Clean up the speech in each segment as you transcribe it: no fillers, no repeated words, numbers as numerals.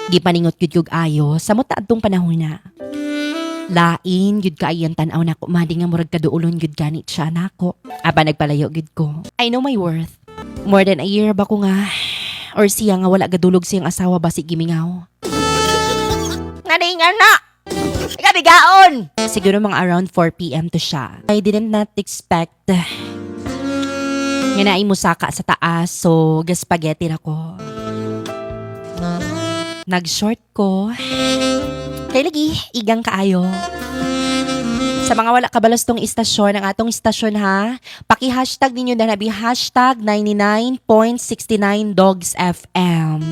Gipaningot yun yung ayo, samot na adtong panahon na. Lain, yun ka ayan tanaw na ko, madi nga murag kaduulon yun ganit siya nako. Aba nagpalayo yun ko. I know my worth. More than a year ba ko nga, or siya nga wala gadulog siyang asawa ba si Gimingaw. Nga na! Ikabigaon! Siguro mga around 4 p.m. to siya. I didn't not expect nga naay musaka sa taas, so gaspaghetti na ko. Nag-short ko. Kay lagi, igang kaayo. Sa mga wala kabalos tong istasyon, ang atong istasyon ha, paki-hashtag ninyo na nabi hashtag 99.69 Dogs FM.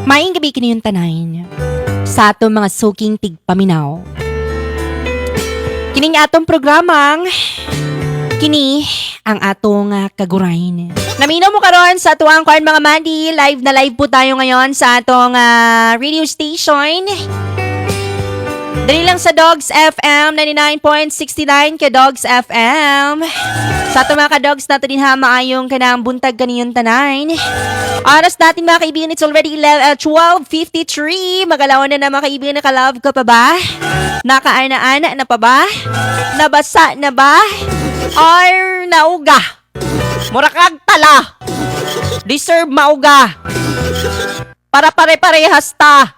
Maing gabi kini yung tanayin sa atong mga suking tigpaminaw. Kining atong programang kini ang atong kagurain. Naminaw mo karon sa atuang kuan mga mandi, live na live po tayo ngayon sa atong radio station. Dali lang sa Dogs FM 99.69 ka Dogs FM. Sa ato mga ka-dogs natin din ha, maayong kanang buntag kaniyon tanan. Oras natin mga kaibigan, it's already 12:53. Magalawan na mga kaibigan, naka-love ka pa ba? Nakaana-ana na pa ba? Nabasa na ba? Or nauga? Murakag tala. Deserve mauga. Para pare-parehas ta.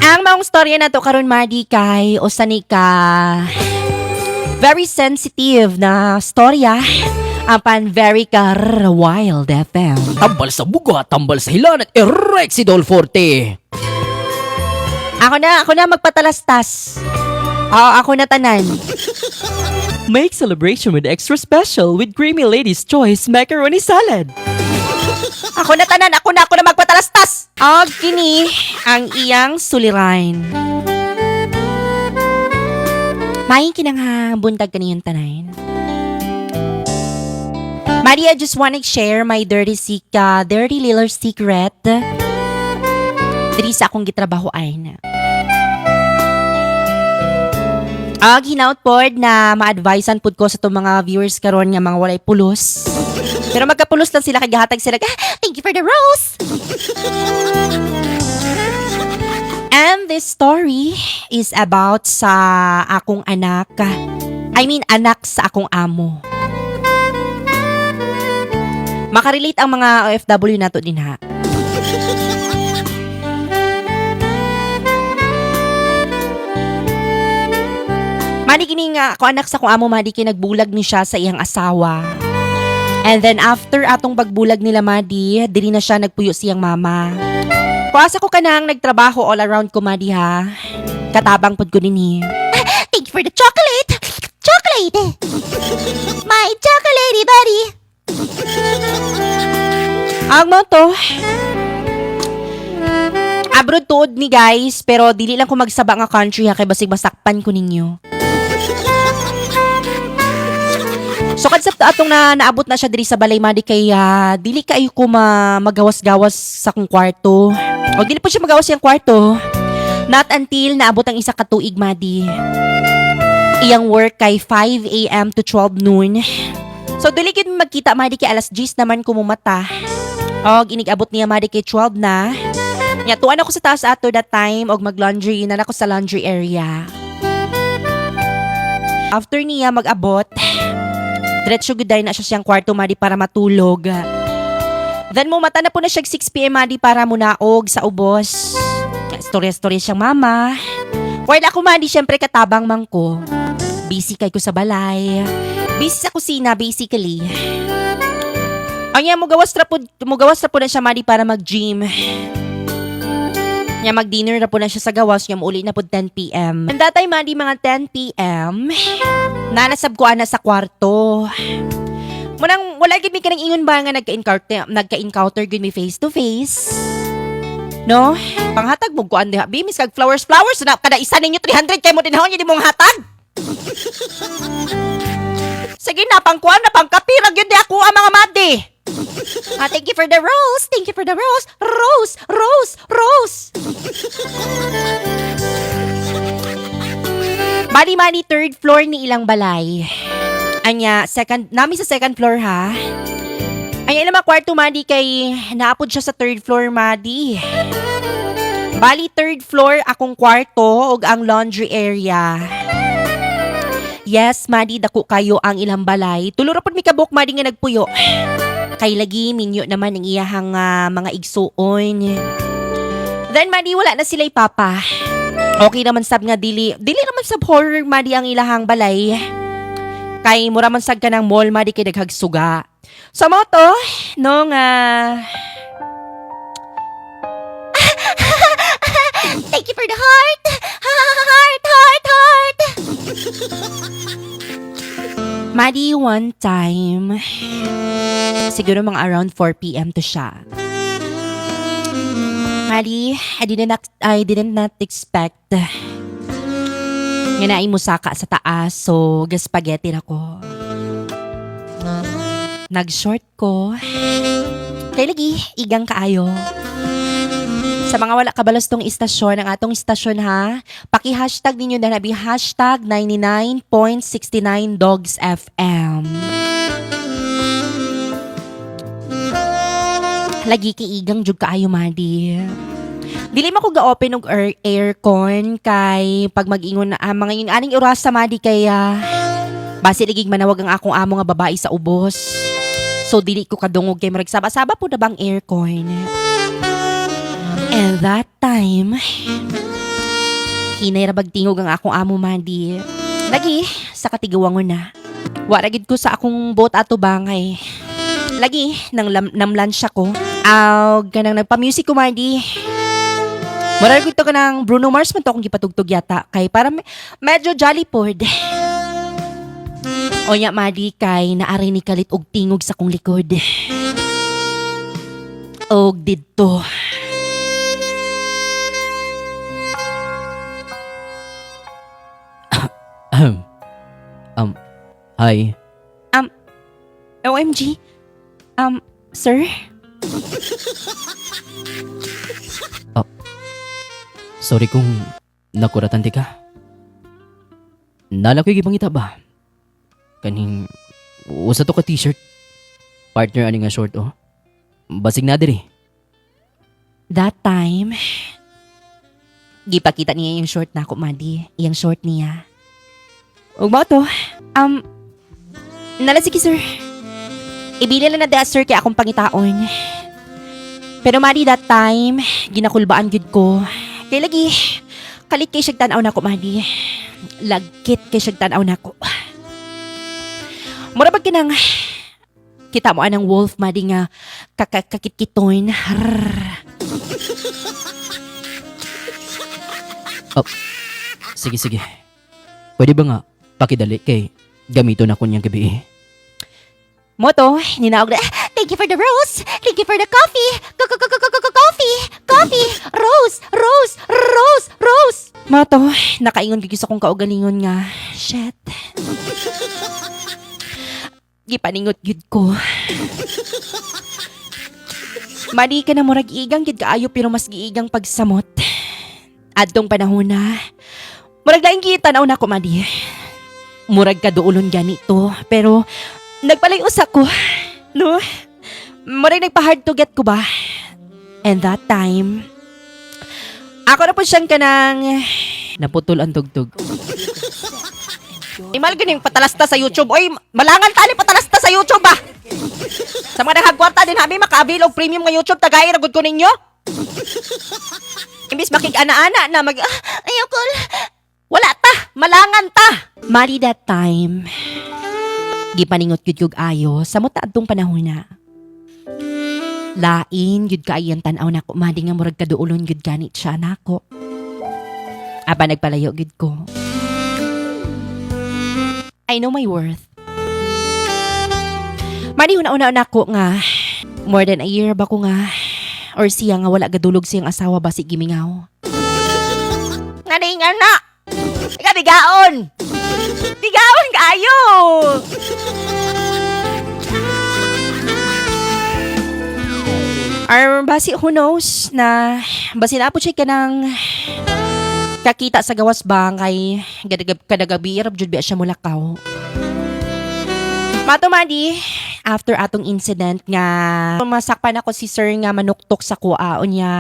Ang maong storya na to karon madi kay usani ka very sensitive na storya apan very ka wild FM. Tambal sa buga, tambal sa hilanat, erek si Dol Forte. Ako na magpatalastas. Oo, ako na tanan. Make celebration with extra special with Creamy Lady's Choice Macaroni Salad. Ako na tanan, ako na magpatalastas. Og kini ang iyang sulirain. Maing kinang buntag kaniyong tanan. Maria, just wanna share my dirty little secret. Diri sa akong gitrabahoan. Hinaut pod na ma-advisean pod ko sa itong mga viewers karon nga mga walay pulos. Pero magkapulos lang sila, kagahatag sila, thank you for the rose! And this story is about sa akong anak. Anak sa akong amo. Makarelate ang mga OFW nato din ha. Madi kini nga ako anak sa akong amo, madi kini nagbulag ni siya sa iyang asawa. And then after atong pagbulag nila madi, diri na siya nagpuyo siyang mama. Kuasa ko kanang nagtrabaho all around ko madi ha. Katabang pod ko dinhi. Thank you for the chocolate. Chocolate. My chocolate buddy. Ang mo to. Abroad tuod ni guys, pero dili lang ko magsaba nga country ha kay basig masakpan ko ninyo. So kadsap atong naabot na siya diri sa balay madi kay dili kayo ko magawas-gawas sa kong kwarto. O dili po siya magawas yung kwarto. Not until naabot ang isa ka tuig madi. Iyang work kay 5 a.m. to 12 noon. So dili gid magkita madi kay alas 10 naman ko mumata. Og inigabot niya madi kay 12 na. Nya tuan ako sa taas ato that time og mag-laundry na ako sa laundry area. After niya mag-abot, diretso guday na siya siyang kwarto madi para matulog. Then mumata na po na siya 6 p.m. madi para munaog sa ubos. Storya-storya siyang mama. While ako madi syempre katabang man ko. Busy kay ko sa balay. Busy sa kusina basically. Anya mugawas na po na siya madi para mag-gym. Nya mag-dinner na po na siya sa gawas, nya uli na po 10 p.m. And that time madi mga 10 p.m. Nanasab ko ana sa kwarto. Munang wala gid mi kanang ingon ba nga nagka-encounter gid mi face to face. No? Panghatag mo ko andi habi mis kag flowers na kada isa ninyo 300 kay mo dinhon di mong hatag. Sige na pangkuan na pangkapira gyud di ako ang mga madi. Thank you for the rose. Thank you for the rose. Rose. Bali mani third floor ni ilang balay. Anya, nami sa second floor ha. Anya ilang mga kwarto madi kay naapod siya sa third floor madi. Bali third floor akong kwarto ug ang laundry area. Yes, madi dako kayo ang ilang balay. Tulura pod mi kabuk madi nga nagpuyo. Kay lagi minyo naman ang iyahang mga igsuon. Then madi wala na sila'y papa. Okay naman sab nga dili naman sab horror madi ang ilahang balay. Kay mura man sad ka ng mall madi kay daghagsuga. Sa moto nung thank you for the heart. Heart. Madi one time siguro mga around 4 p.m. to siya. Madi, I didn't not expect nga naay musaka sa taas, so gaspaghetti na ko. Nag-short ko. Kay lagi, igang kaayo. Sa mga wala kabalos tong istasyon, ang atong istasyon ha, paki-hashtag ninyo na nabi hashtag 99.69dogsfm. Lagi kay igang jud kaayo madi. Dili man ko ga-open og aircon kay pag mag-ingon na mga yung aning oras sa madi kay basi ligig manawag ang akong amo nga babae sa ubos. So dili ko kadungog kay marag saba-saba po na bang aircon. And that time, hinay ra bagtingog ang akong amo madi. Lagi sa katiguwangon na. Wala gid ko sa akong boat ato bangay. Lagi nang namlansya ko. Ganang nagpa-music ko madi. Marag ko ka ng Bruno Mars man to akong gipatugtog yata. Kay para medyo jolly pod. Onya madi kay naari ni kalit og tingog sa kong likod. Og didto. Hi. OMG. Sir? Sorry kung nakuratan ti ka. Nala ko gipangita ba? Kaning usa to ka t-shirt. Partner ani nga short oh. Basig na diri. That time, gipakita niya yung short na ako, Madi. Yung short niya. Ug mo to, nalasigi sir. Ibili lang na da sir kaya akong pangitaon. Pero Madi, that time, ginakulbaan gud ko. Kay lagi, kalit kay siyag tanaw na ko, Madi. Lagkit kay siyag tanaw na ko. Mura ba kinang, kita mo anang wolf, Madi nga, kakit-kitoin. Sige. Pwede ba nga pakidali kay gamito na ko niyang gabi. Moto, ninaog na, thank you for the rose, thank you for the coffee, coffee, rose. Moto, nakaingon gigis akong kaugalingon nga, shit. Gipaningot gid ko. Madi ka na murag igang gid kaayo pero mas giigang pagsamot. Adtong panahon na, murag laing kita na una ko, Madi. Murag ka duulon ganito, pero nagpalayos ako, no? Murag nagpa-hard to get ko ba? And that time, ako na po siyang kanang Naputol ang tugtog. imal ganing patalasta sa YouTube. Oy, malangan tani patalasta sa YouTube ba? Sa mga naghagwarta din habi makaabil og premium nga YouTube tagay ragud ko ninyo. Imbis makig-ana-ana na ayaw ko. Wala ta, malangan ta. Mali that time. Gipaningot gyud kog ayo sa mo adtong panahon na. Lain gyud kaayan tan-aw nako, Madi nga murag kaduolon gyud ganit siya nako. Aba nagpalayo gyud ko. I know my worth. Madi una-una nako nga more than a year ba ko nga or siya nga wala gadulog siyang asawa ba si gimingaw. Nga na. Ika bigaon. Bigaon kaayo. Or basi who knows na basi na po siya ka ng kakita sa gawas bangay, kadagabi irap jud biya siya mulakaw. Mato Madi, after atong incident nga masakpan ako si sir nga manuktok sa kuaon niya.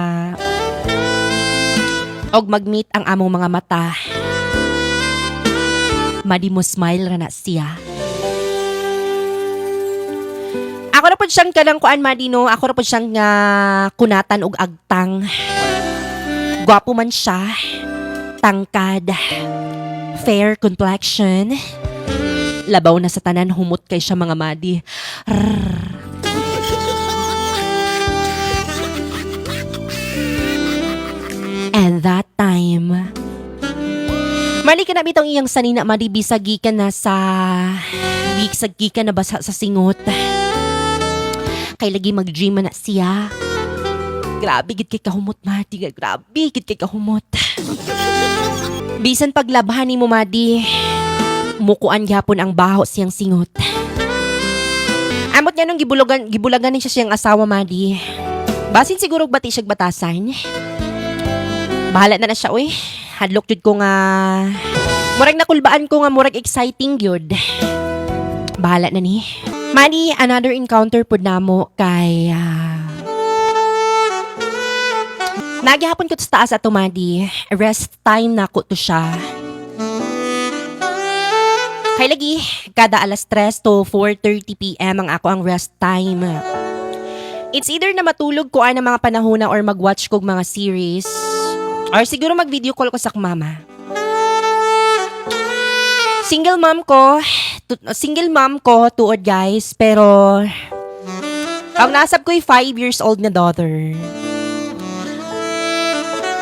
Og mag-meet ang among mga mata. Madi mo smile ra na siya. Ako na po siyang kanang kuan Madi no, ako na po siyang kunatan og agtang. Gwapo man siya, tangkad, fair complexion. Labaw na sa tanan, humot kay siya mga Madi. And that time, mali ka na bitong iyang sanina Madi, bisagi ka na basa sa singot. Kay lagi mag-dream na siya. Grabe gid kay kahumot Madi, grabe gid kay kahumot. Bisan paglabhan ni mo Madi, mukuan gyapon ang baho siyang singot. Amot niya nung gibulagan ni siya siyang asawa Madi. Basin siguro bati siya batasan. Bahala na siya oy. Hadlok jud ko nga murag nakulbaan ko nga murag exciting gyud. Bahala na ni. Madi, another encounter pud namo kay nagyapon ko sa taas ato Madi. Rest time na ko to siya. Kay lagi, kada alas 3 to 4:30 PM ang ako ang rest time. It's either na matulog ko ang mga panahon or mag-watch kog mga series. Or siguro mag-video call ko sa mama. Single mom ko, tuod guys, pero ang nasab ko'y 5 years old na daughter.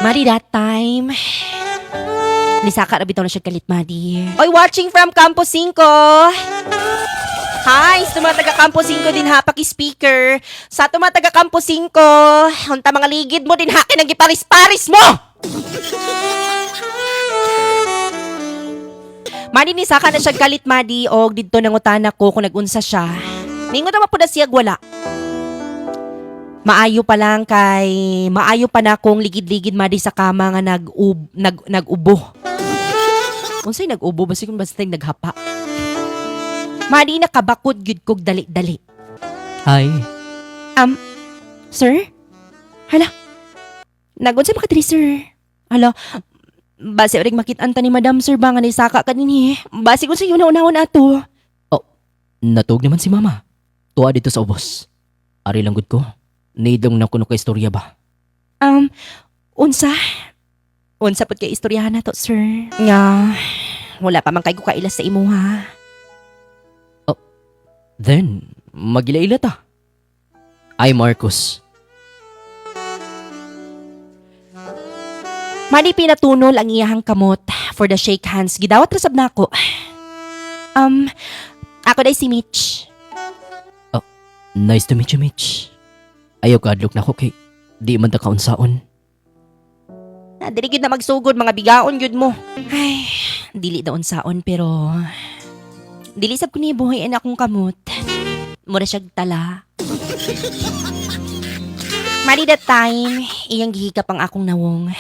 Madi that time, nisaka na bitaw na siya kalit Madi. Oy, watching from Campo 5. Hi, sa mga taga Campo 5 din ha, paki-speaker. Sa mga taga Campo 5, unta mga ligid mo din ha, kinag-iparis-paris mo! Madi ni saka na siya galit Madi og didto nangutana ko kung nagunsa siya. Ningon naman po na siya wala. Maayo pa na kong ligid-ligid Madi sa kama nga nag-ubo. Unsay nag-ubo basta kung basta naghapa. Madi nakabakod gyud kog dali-dali. Hi. Sir? Hala. Nagunsa ba ka diri, sir? Hala. Base rig makit-an ta ni Madam Sir ba nga ni saka kanini. Base kung sa iyo una-unahon ato. Oh, natug naman si mama. Tuwa dito sa ubos. Ari lang gud ko. Nidong na kuno ka istorya ba? Unsa? Unsa pud kay istoryahan na to, sir? Nga, wala pa man kay ko kailas sa imo ha. Oh, then, magila-ila ta. Ay, Marcos. Madi pinatunol ang iyahang kamot for the shake hands. Gidawat rasab na ako. Ako day si Mitch. Oh, nice to meet you, Mitch. Ayaw ka adlok na ako kay di man ta kaunsaon. Dili gyud na magsugod mga bigaon gyud mo. Ay, dili daon saon pero dili sab ko ni buhayin akong kamot. Mura siyag tala. Madi that time, iyang gihikap ang akong nawong.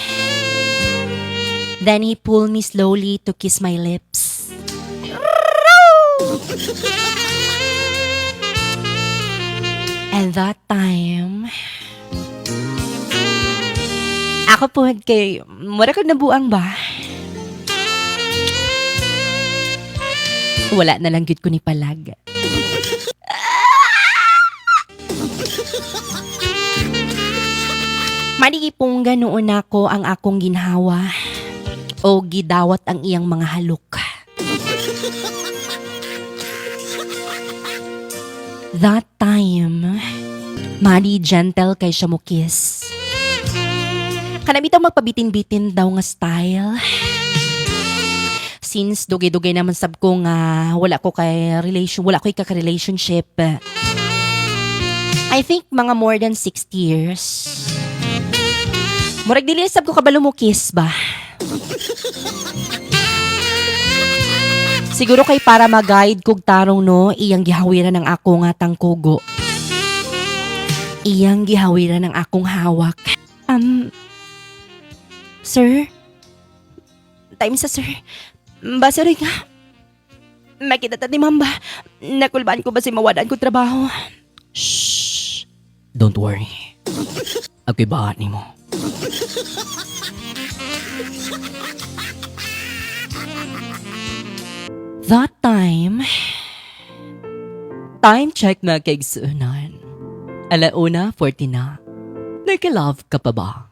Then he pulled me slowly to kiss my lips. And that time, ako po kay mura kag nabuang ba? Wala na lang gyud ko ni palag. Manigipunggan noon ako ang akong ginhawa o gidawat ang iyang mga halok. That time, Madi gentle kay siya mo kiss. Kanabitaw magpabitin-bitin daw nga style. Since dugay-dugay naman sab ko nga wala ko kaka-relationship. I think mga more than 6 years. Murag dili sab ko kabalo mo kiss ba? Siguro kay para mag-guide kog tarong no, iyang gihawiran ng ako nga tangkugo. Iyang gihawiran ng akong hawak. Sir? time sa sir. Basa rin nga. Makita ta ni mamba. Nakulbaan ko ba si mawadaan ko trabaho? Shh. Don't worry. Ako'y bahat ni mo. That time check na kaigsunan. 1:40 na. Nagka-love ka pa ba?